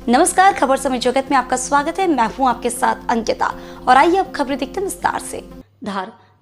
नमस्कार, खबर समय जगत में आपका स्वागत है। मैं हूं आपके साथ अंकिता और आइए अब खबरें देखते हैं विस्तार से।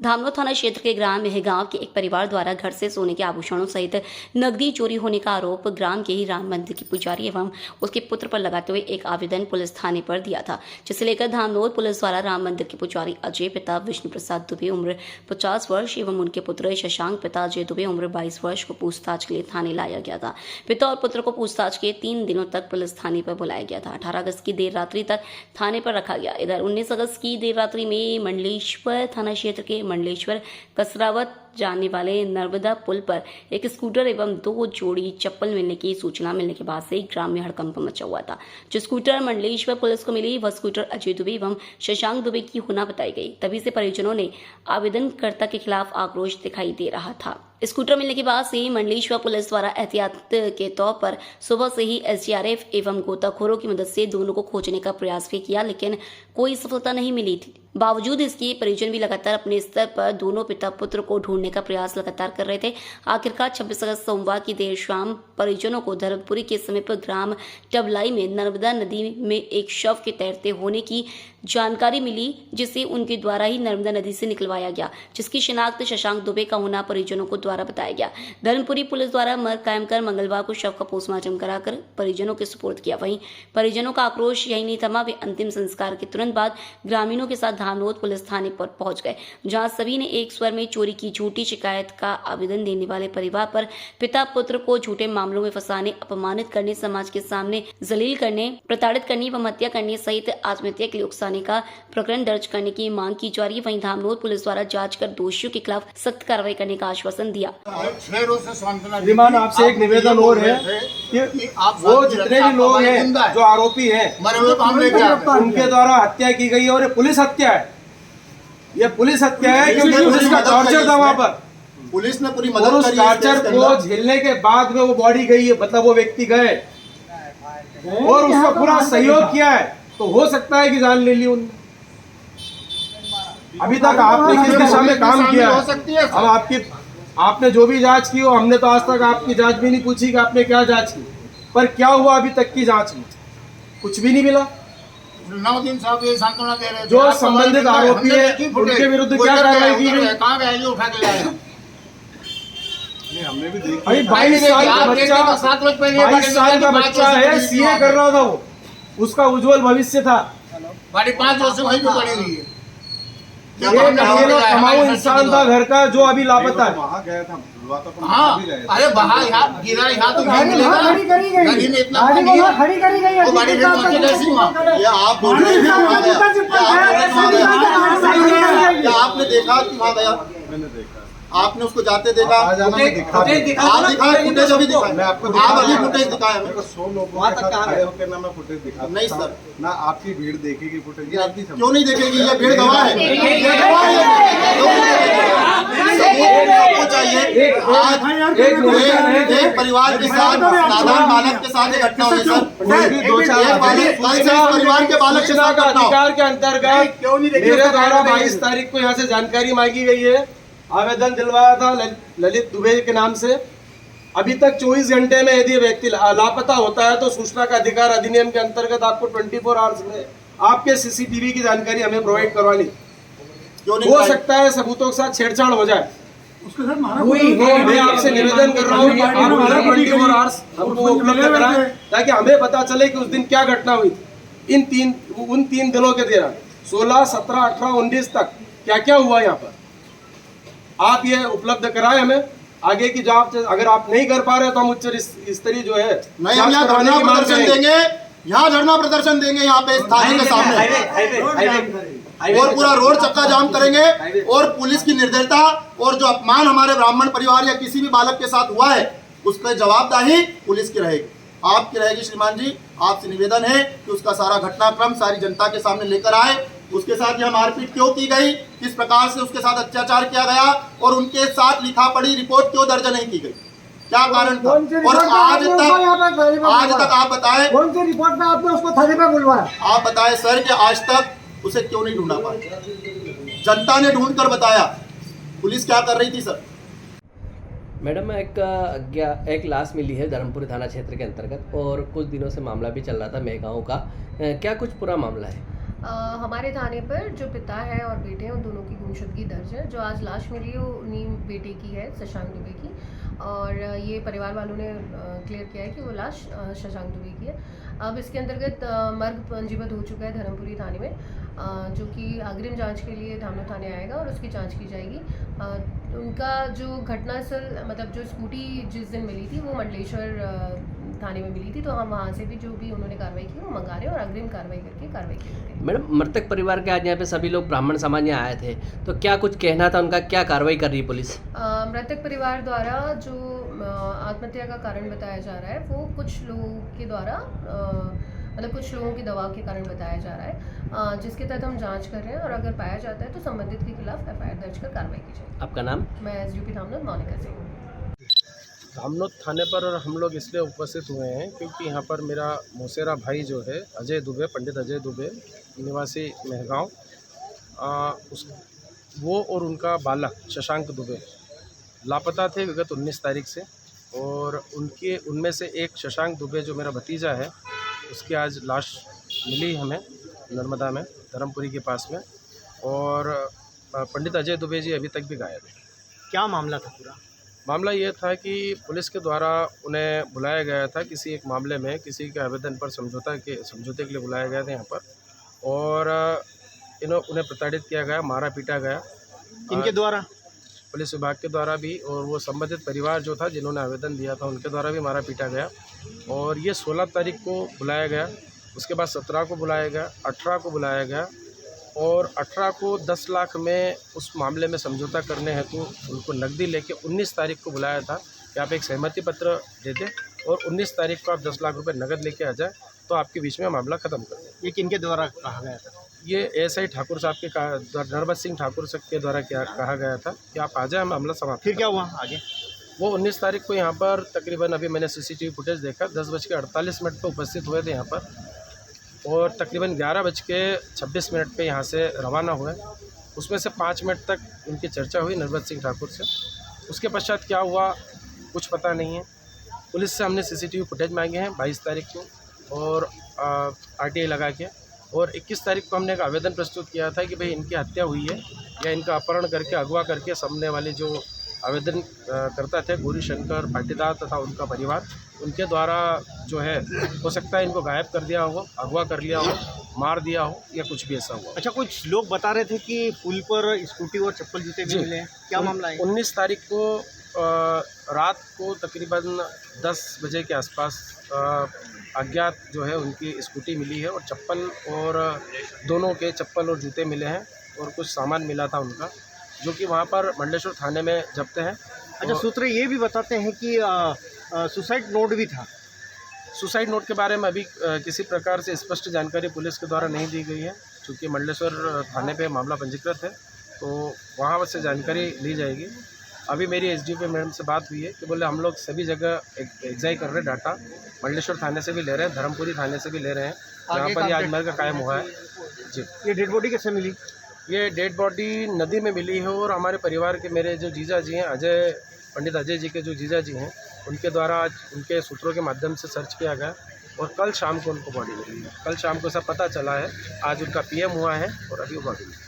धामनोद थाना क्षेत्र के ग्राम मेहगांव के एक परिवार द्वारा घर से सोने के आभूषणों सहित नकदी चोरी होने का आरोप ग्राम के ही राम मंदिर के पुजारी एवं उसके पुत्र पर लगाते हुए एक आवेदन पुलिस थाने पर दिया था, जिसे लेकर धामनोद पुलिस द्वारा राम मंदिर के पुजारी अजय पिता विष्णु प्रसाद दुबे उम्र 50 वर्ष एवं उनके पुत्र शशांक पिता अजय दुबे उम्र 22 वर्ष को पूछताछ के लिए थाने लाया गया था। पिता और पुत्र को पूछताछ के 3 दिनों तक पुलिस थाने पर बुलाया गया था। 18 अगस्त की देर रात्रि तक थाने पर रखा गया। इधर 19 अगस्त की देर रात्रि में मंडलेश्वर थाना क्षेत्र के मंडलेश्वर कसरावत जाने वाले नर्मदा पुल पर एक स्कूटर एवं 2 जोड़ी चप्पल मिलने की सूचना मिलने के बाद से ग्राम में हड़कंप मचा हुआ था। जो स्कूटर मंडलेश्वर पुलिस को मिली वह स्कूटर अजय दुबे एवं शशांक दुबे की होना बताई गई। तभी से परिजनों ने आवेदनकर्ता के खिलाफ आक्रोश दिखाई दे रहा था। स्कूटर मिलने के बाद से मंडलेश्वर पुलिस द्वारा एहतियात के तौर पर सुबह से ही एसडीआरएफ एवं गोताखोरों की मदद से दोनों को खोजने का प्रयास भी किया, लेकिन कोई सफलता नहीं मिली थी। बावजूद इसके परिजन भी लगातार अपने स्तर पर दोनों पिता पुत्र को ढूंढने का प्रयास लगातार कर रहे थे। आखिरकार 26 अगस्त सोमवार की देर शाम परिजनों को धर्मपुरी के समीप ग्राम टबलाई में नर्मदा नदी में एक शव के तैरते होने की जानकारी मिली, जिसे उनके द्वारा ही नर्मदा नदी से निकलवाया गया, जिसकी शिनाख्त शशांक दुबे का होना परिजनों को द्वारा बताया गया। धर्मपुरी पुलिस द्वारा मर्ग कायम कर मंगलवार को शव का पोस्टमार्टम कराकर परिजनों के सुपुर्द किया। वहीं परिजनों का आक्रोश यही नहीं थमा। वे अंतिम संस्कार के तुरंत बाद ग्रामीणों के साथ धामनोद पुलिस थाने पर पहुंच गए, जहां सभी ने एक स्वर में चोरी की झूठी शिकायत का आवेदन देने वाले परिवार पर पिता पुत्र को झूठे मामलों में फंसाने, अपमानित करने, समाज के सामने जलील करने, प्रताड़ित करने व हत्या करने सहित आत्महत्या के लिए उकसाने का प्रकरण दर्ज करने की मांग की जा रही है। वहीं धामनोद पुलिस द्वारा जांच कर दोषियों के खिलाफ सख्त कार्रवाई करने का आश्वासन दिया। श्रीमान, आपसे एक निवेदन और है कि वो जितने भी लोग हैं जो आरोपी हैं उनके द्वारा हत्या की गई है और ये पुलिस हत्या है। ये पुलिस हत्या है क्योंकि पुलिस का टॉर्चर था वहाँ पर। पुलिस ने पूरी मदद करी। टॉर्चर को झेलने के बाद में वो बॉडी गई है, मतलब वो व्यक्ति गए और उसका पूरा सहयोग किया है, तो हो सकता है कि जान ले ली उन्होंने। अभी तक आपने किस दिशा में काम किया है? अब आपने जो भी जांच की हो, हमने तो आज तक आपकी जांच भी नहीं पूछी कि आपने क्या जांच की, पर क्या हुआ अभी तक की जांच में? कुछ भी नहीं मिला। 9 दिन साहब ये सांत्वना दे रहे, जो संबंधित आरोपी है उनके विरुद्ध क्या कार्रवाई की गई? कहाँ गए? उठा के लाए। हमने भी देखा। 22 साल का बच्चा, 22 साल का बच्चा है, सीए कर रहा था वो, उसका उज्जवल भविष्य था। 5 वर्ष से वहीं पे पड़ी हुई है। कमाऊ इंसान था घर का, जो अभी लापता है। वहाँ गया था, हाँ, अरे वहाँ यहाँ गिरा, यहाँ तो नहीं मिलेगा। नदी में इतना खड़ी करी गई है। वो गाड़ी में पहुंचे कैसे वहाँ? ये आप बोल रहे हैं क्या आपने देखा कि वहाँ गया? मैंने देखा। आपने उसको जाते देखा? फुटेज फुटेज अभी दिखाया। मैं आपको आप अभी फुटेज दिखाया मेरे को 100 लोगों के साथ खड़े होकर ना मैं फुटेज दिखा नहीं सर, ना आपकी भीड़ देखेगी फुटेज। ये आपकी क्यों नहीं देखेगी? ये भीड़ गवाह है। चाहिए आज एक परिवार के साथ, नादान बालक के साथ एक घटना हुई सर। परिवार के बालक सूचना का अधिकार के अंतर्गत मेरे द्वारा 22 तारीख को यहाँ से जानकारी मांगी गई है। आवेदन दिलवाया था ललित दुबे के नाम से। अभी तक 24 घंटे में यदि व्यक्ति लापता होता है तो सूचना का अधिकार अधिनियम के अंतर्गत आपको 24 आवर्स में आपके सीसीटीवी की जानकारी हमें प्रोवाइड करवानी। हो सकता है सबूतों के साथ छेड़छाड़ हो जाए, मैं आपसे निवेदन कर रहा हूँ कि आप 24 आवर्स हमको उपलब्ध कराएं ताकि हमें पता चले कि उस दिन क्या घटना हुई थी। उन 3 दिनों के दौरान 16, 17, 18, 19 तक क्या क्या हुआ यहाँ पर, आप ये उपलब्ध कराएं हमें। आगे की जांच अगर आप नहीं कर पा रहे तो हम उच्च स्तरीय जो है नहीं, हम यहाँ धरना प्रदर्शन देंगे। यहाँ धरना प्रदर्शन देंगे, यहाँ पे थाने के सामने और पूरा रोड चक्का जाम करेंगे। और पुलिस की निर्दयता और जो अपमान हमारे ब्राह्मण परिवार या किसी भी बालक के साथ हुआ है उसका जवाबदेही पुलिस की रहेगी, आपकी रहेगी। श्रीमान जी, आपसे निवेदन है कि उसका सारा घटनाक्रम सारी जनता के सामने लेकर आए। उसके साथ यह मारपीट क्यों की गई, किस प्रकार से उसके साथ अत्याचार किया गया और उनके साथ लिखा पढ़ी रिपोर्ट क्यों दर्ज नहीं की गई, क्या कारण था? और आज तक आप बताएं कौन सी रिपोर्ट में आपने उसको थाने पे बुलवाया? आप बताएं सर कि आज तक उसे क्यों नहीं ढूंढा पाया? जनता ने ढूंढ कर बताया। पुलिस क्या कर रही थी सर? मैडम एक लाश मिली है धर्मपुरी थाना क्षेत्र के अंतर्गत और कुछ दिनों से मामला भी चल रहा था मेहगांव का। क्या कुछ पूरा मामला है? हमारे थाने पर जो पिता है और बेटे हैं उन दोनों की गुमशुदगी दर्ज है। जो आज लाश मिली है वो उन्हीं बेटे की है, शशांक दुबे की, और ये परिवार वालों ने क्लियर किया है कि वो लाश शशांक दुबे की है। अब इसके अंतर्गत मर्ग पंजीबद्ध हो चुका है धर्मपुरी थाने में, जो कि अग्रिम जांच के लिए धामनोद थाने आएगा और उसकी जांच की जाएगी। उनका जो घटनास्थल मतलब जो स्कूटी जिस दिन मिली थी वो मंडलेश्वर थाने में मिली थी, तो हम वहाँ से भी जो भी उन्होंने कार्रवाई की वो मंगा रहे हैं और अग्रिम कार्रवाई करके कार्रवाई की। मैडम, मृतक परिवार के आज यहाँ पे सभी लोग ब्राह्मण समाज यहाँ आए थे, तो क्या कुछ कहना था उनका, क्या कार्रवाई कर रही है पुलिस? मृतक परिवार द्वारा जो आत्महत्या का कारण बताया जा रहा है वो कुछ लोगों के द्वारा मतलब कुछ लोगों के दबाव के कारण बताया जा रहा है, जिसके तहत हम जांच कर रहे हैं और अगर पाया जाता है तो संबंधित के खिलाफ एफआईआर दर्ज कर कार्रवाई की जाएगी। आपका नाम? मैं एसडीपी धामनोद मोनिका सिंह। धामनोद थाने पर हम लोग इसलिए उपस्थित हुए हैं क्योंकि यहाँ पर मेरा मौसेरा भाई जो है अजय दुबे, पंडित अजय दुबे, निवासी मेहगांव, वो और उनका बालक शशांक दुबे लापता थे विगत 19 तारीख से, और उनमें से एक शशांक दुबे जो मेरा भतीजा है उसकी आज लाश मिली हमें नर्मदा में, धर्मपुरी के पास में, और पंडित अजय दुबे जी अभी तक भी गायब है। क्या मामला था पूरा? मामला ये था कि पुलिस के द्वारा उन्हें बुलाया गया था किसी एक मामले में, किसी के आवेदन पर समझौते के लिए बुलाया गया था यहाँ पर, और उन्हें प्रताड़ित किया गया, मारा पीटा गया। इनके द्वारा? पुलिस विभाग के द्वारा भी, और वो संबंधित परिवार जो था जिन्होंने आवेदन दिया था उनके द्वारा भी मारा पीटा गया। और ये 16 तारीख को बुलाया गया, उसके बाद 17 को बुलाया गया, 18 को बुलाया गया, और 18 को 10 लाख में उस मामले में समझौता करने हेतु उनको नकदी लेके 19 तारीख को बुलाया था कि आप एक सहमति पत्र दे दें और 19 तारीख को आप 10 लाख रुपए नकद लेके आ जाए तो आपके बीच में मामला ख़त्म कर दें। ये किनके द्वारा कहा गया था? ये एसआई ठाकुर साहब के नरबत सिंह ठाकुर के द्वारा कहा गया था कि आप आ जाए, मामला समाप्त। फिर क्या हुआ आगे? वो 19 तारीख को यहाँ पर तकरीबन, अभी मैंने सीसीटीवी फुटेज देखा, 10:48 पर उपस्थित हुए थे यहाँ पर, और तकरीबन 11:26 पे यहाँ से रवाना हुए। उसमें से 5 मिनट तक उनकी चर्चा हुई नरबत सिंह ठाकुर से। उसके पश्चात क्या हुआ कुछ पता नहीं है। पुलिस से हमने सीसीटीवी फुटेज मांगे हैं 22 तारीख को और आरटीआई लगा के, और 21 तारीख को हमने एक आवेदन प्रस्तुत किया था कि भाई इनकी हत्या हुई है या इनका अपहरण करके अगवा करके सामने वाले जो आवेदन करता थे गौरी शंकर पाटीदार तथा उनका परिवार, उनके द्वारा जो है हो सकता है इनको गायब कर दिया हो, अगवा कर लिया हो, मार दिया हो या कुछ भी ऐसा हुआ। अच्छा, कुछ लोग बता रहे थे कि पुल पर स्कूटी और चप्पल जूते भी मिले हैं, क्या मामला है? 19 तारीख को रात को तकरीबन 10 बजे के आसपास अज्ञात जो है उनकी स्कूटी मिली है और चप्पल, और दोनों के चप्पल और जूते मिले हैं, और कुछ सामान मिला था उनका जो कि वहाँ पर मंडलेश्वर थाने में जब्त है। अच्छा, सूत्र ये भी बताते हैं कि सुसाइड नोट भी था। सुसाइड नोट के बारे में अभी किसी प्रकार से स्पष्ट जानकारी पुलिस के द्वारा नहीं दी गई है, क्योंकि मंडलेश्वर थाने पे मामला पंजीकृत है, तो वहाँ से जानकारी ली जाएगी। अभी मेरी एसडीपी मैडम से बात हुई है कि बोले हम लोग सभी जगह एग्जाई कर रहे हैं डाटा, मंडलेश्वर थाने से भी ले रहे हैं, धर्मपुरी थाने से भी ले रहे हैं, जहाँ पर ये आज मर्ग कायम हुआ है। जी, ये डेड बॉडी कैसे मिली? ये डेड बॉडी नदी में मिली है, और हमारे परिवार के मेरे जो जीजा जी हैं, पंडित अजय जी के जो जीजा जी हैं, उनके द्वारा आज उनके सूत्रों के माध्यम से सर्च किया गया और कल शाम को उनको बॉडी मिली है। कल शाम को सब पता चला है, आज उनका पीएम हुआ है और अभी वो बॉडी मिली।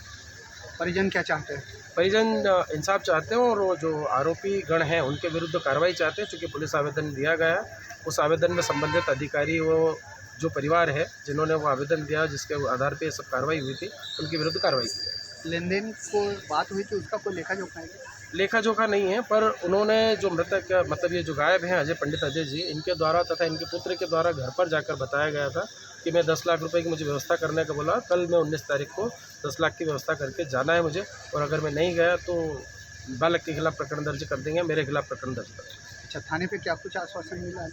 परिजन क्या चाहते हैं? परिजन इंसाफ चाहते हैं और वो जो आरोपी गण हैं उनके विरुद्ध कार्रवाई चाहते हैं, चूँकि पुलिस आवेदन दिया गया है, उस आवेदन में संबंधित अधिकारी वो जो परिवार है जिन्होंने वो आवेदन दिया जिसके आधार पे सब कार्रवाई हुई थी, उनके विरुद्ध कार्रवाई की जाए। लेन देन को बात हुई थी, उसका कोई लेखा जोखा है? लेखा जोखा नहीं है, पर उन्होंने जो मृतक मतलब ये जो गायब हैं पंडित अजय जी, इनके द्वारा तथा इनके पुत्र के द्वारा घर पर जाकर बताया गया था कि मैं 10 लाख रुपए की मुझे व्यवस्था करने का बोला, कल मैं 19 तारीख को 10 लाख की व्यवस्था करके जाना है मुझे, और अगर मैं नहीं गया तो बालक के खिलाफ प्रकरण दर्ज कर देंगे, मेरे खिलाफ प्रकरण दर्ज कर देंगे। अच्छा, थाने पे क्या कुछ आश्वासन मिला?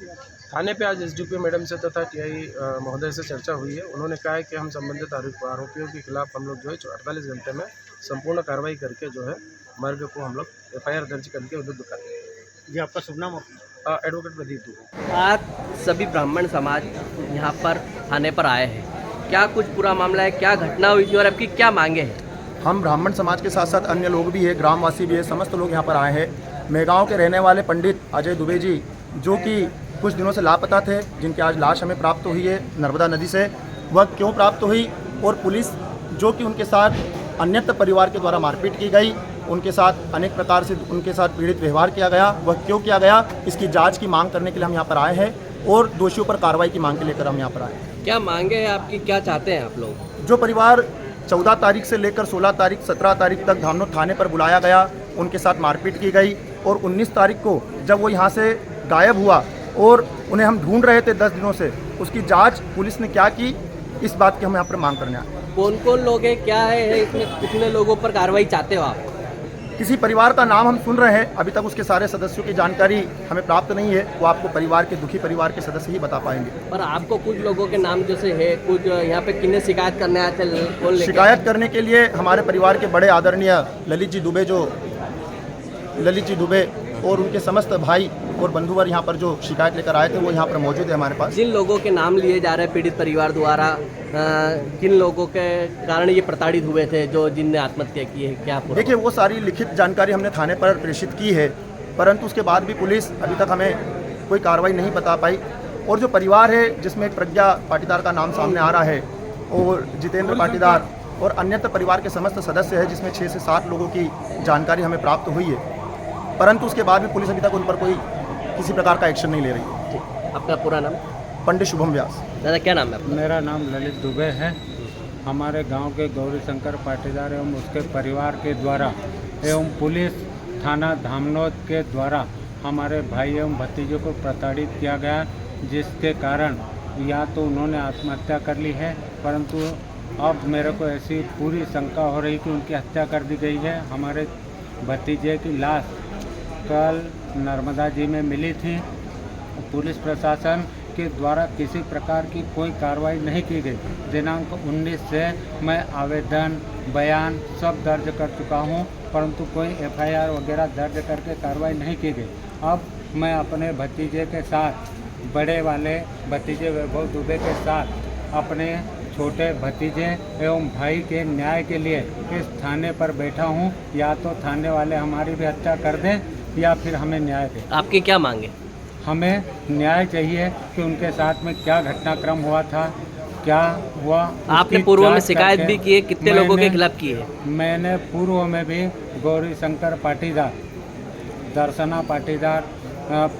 थाने पे आज एसडीपी मैडम से तथा टीआई महोदय से चर्चा हुई है। उन्होंने कहा है कि हम संबंधित आरोपियों के खिलाफ हम लोग जो है 48 घंटे में संपूर्ण कार्रवाई करके जो है मर्ग को हम लोग एफआईआर दर्ज करके विरुद्ध करेंगे। जी, आपका शुभ नाम? एडवोकेट प्रदीप दुबे। आज सभी ब्राह्मण समाज यहाँ पर थाने पर आए हैं, क्या कुछ पूरा मामला है, क्या घटना हुई थी और आपकी क्या मांगे हैं? हम ब्राह्मण समाज के साथ साथ अन्य लोग भी हैं, ग्रामवासी भी है, समस्त लोग यहाँ पर आए हैं। मेहगांव के रहने वाले पंडित अजय दुबे जी, जो कि कुछ दिनों से लापता थे, जिनकी आज लाश हमें प्राप्त हुई है नर्मदा नदी से। वह क्यों प्राप्त हुई और पुलिस जो कि उनके साथ अन्यत्र परिवार के द्वारा मारपीट की गई, उनके साथ अनेक प्रकार से उनके साथ पीड़ित व्यवहार किया गया, वह क्यों किया गया, इसकी जांच की मांग करने के लिए हम यहाँ पर आए हैं और दोषियों पर कार्रवाई की मांग के लेकर हम यहाँ पर आए हैं। क्या मांगे हैं आपकी, क्या चाहते हैं आप लोग? जो परिवार 14 तारीख से लेकर 16 तारीख 17 तारीख तक धामनोद थाने पर बुलाया गया, उनके साथ मारपीट की गई और 19 तारीख को जब वो यहाँ से गायब हुआ और उन्हें हम ढूंढ रहे थे 10 दिनों से, उसकी जांच पुलिस ने क्या की, इस बात की हम यहाँ पर मांग करने आए। कौन कौन लोग हैं, क्या है इसमें, कितने लोगों पर कार्रवाई चाहते हो आप? किसी परिवार का नाम हम सुन रहे हैं, अभी तक उसके सारे सदस्यों की जानकारी हमें प्राप्त नहीं है, वो आपको परिवार के दुखी परिवार के सदस्य ही बता पाएंगे। पर आपको कुछ लोगों के नाम जैसे है, कुछ यहाँ पे किन्ने शिकायत करने आए थे, कौन लेके? शिकायत करने के लिए हमारे परिवार के बड़े आदरणीय ललित जी दुबे और उनके समस्त भाई और बंधुवर यहाँ पर जो शिकायत लेकर आए थे वो यहाँ पर मौजूद है हमारे पास। जिन लोगों के नाम लिए जा रहे हैं पीड़ित परिवार द्वारा, किन लोगों के कारण ये प्रताड़ित हुए थे, जो जिनने आत्महत्या की है, क्या पूरा? देखिए, वो सारी लिखित जानकारी हमने थाने पर प्रेषित की है, परंतु उसके बाद भी पुलिस अभी तक हमें कोई कार्रवाई नहीं बता पाई। और जो परिवार है जिसमें एक प्रज्ञा पाटीदार का नाम सामने आ रहा है और जितेंद्र पाटीदार और अन्यत्र परिवार के समस्त सदस्य हैं, जिसमें 6 से 7 लोगों की जानकारी हमें प्राप्त हुई है, परंतु उसके बाद भी पुलिस अभी तक उन पर कोई किसी प्रकार का एक्शन नहीं ले रही है। आपका पूरा नाम? पंडित शुभम व्यास। दादा क्या नाम है आपका? मेरा नाम ललित दुबे है। हमारे गांव के गौरी शंकर पाटीदार एवं उसके परिवार के द्वारा एवं पुलिस थाना धामनोद के द्वारा हमारे भाई एवं भतीजों को प्रताड़ित किया गया, जिसके कारण या तो उन्होंने आत्महत्या कर ली है, परंतु अब मेरे को ऐसी पूरी शंका हो रही कि उनकी हत्या कर दी गई है। हमारे भतीजे की लाश कल नर्मदा जी में मिली थी। पुलिस प्रशासन के द्वारा किसी प्रकार की कोई कार्रवाई नहीं की गई। दिनांक 19 से मैं आवेदन, बयान सब दर्ज कर चुका हूं, परंतु कोई FIR वगैरह दर्ज करके कार्रवाई नहीं की गई। अब मैं अपने भतीजे के साथ, बड़े वाले भतीजे वैभव दुबे के साथ अपने छोटे भतीजे एवं भाई के न्याय के लिए इस थाने पर बैठा हूं। या तो थाने वाले हमारी भी हत्या कर दें या फिर हमें न्याय दें। आपकी क्या मांगे? हमें न्याय चाहिए कि उनके साथ में क्या घटनाक्रम हुआ था, क्या हुआ। आपने पूर्व में शिकायत भी की है, कितने लोगों के खिलाफ की है? मैंने पूर्व में भी गौरी शंकर पाटीदार, दर्शना पाटीदार,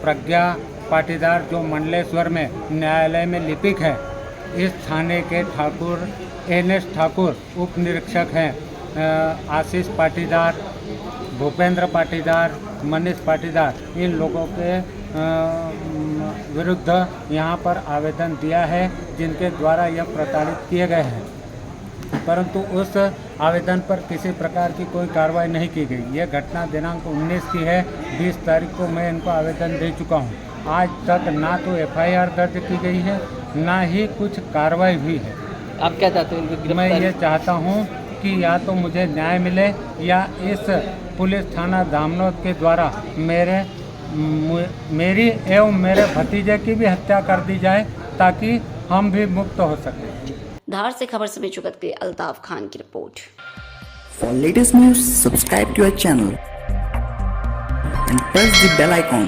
प्रज्ञा पाटीदार जो मंडलेश्वर में न्यायालय में लिपिक है, इस थाने के ठाकुर NS ठाकुर उप निरीक्षक हैं, आशीष पाटीदार, भूपेंद्र पाटीदार, मनीष पाटीदार, इन लोगों के विरुद्ध यहाँ पर आवेदन दिया है, जिनके द्वारा यह प्रताड़ित किए गए हैं, परंतु उस आवेदन पर किसी प्रकार की कोई कार्रवाई नहीं की गई। यह घटना दिनांक 19 की है। 20 तारीख को मैं इनको आवेदन दे चुका हूँ। आज तक ना तो FIR दर्ज की गई है, ना ही कुछ कार्रवाई हुई है। आप क्या चाहते हैं? मैं ये चाहता हूँ कि या तो मुझे न्याय मिले या इस पुलिस थाना धामनोद के द्वारा मेरी एवं मेरे भतीजे की भी हत्या कर दी जाए, ताकि हम भी मुक्त हो सकें। धार से खबर समय जुगत के अल्ताफ खान की report. For latest news, subscribe to our channel and press the bell icon.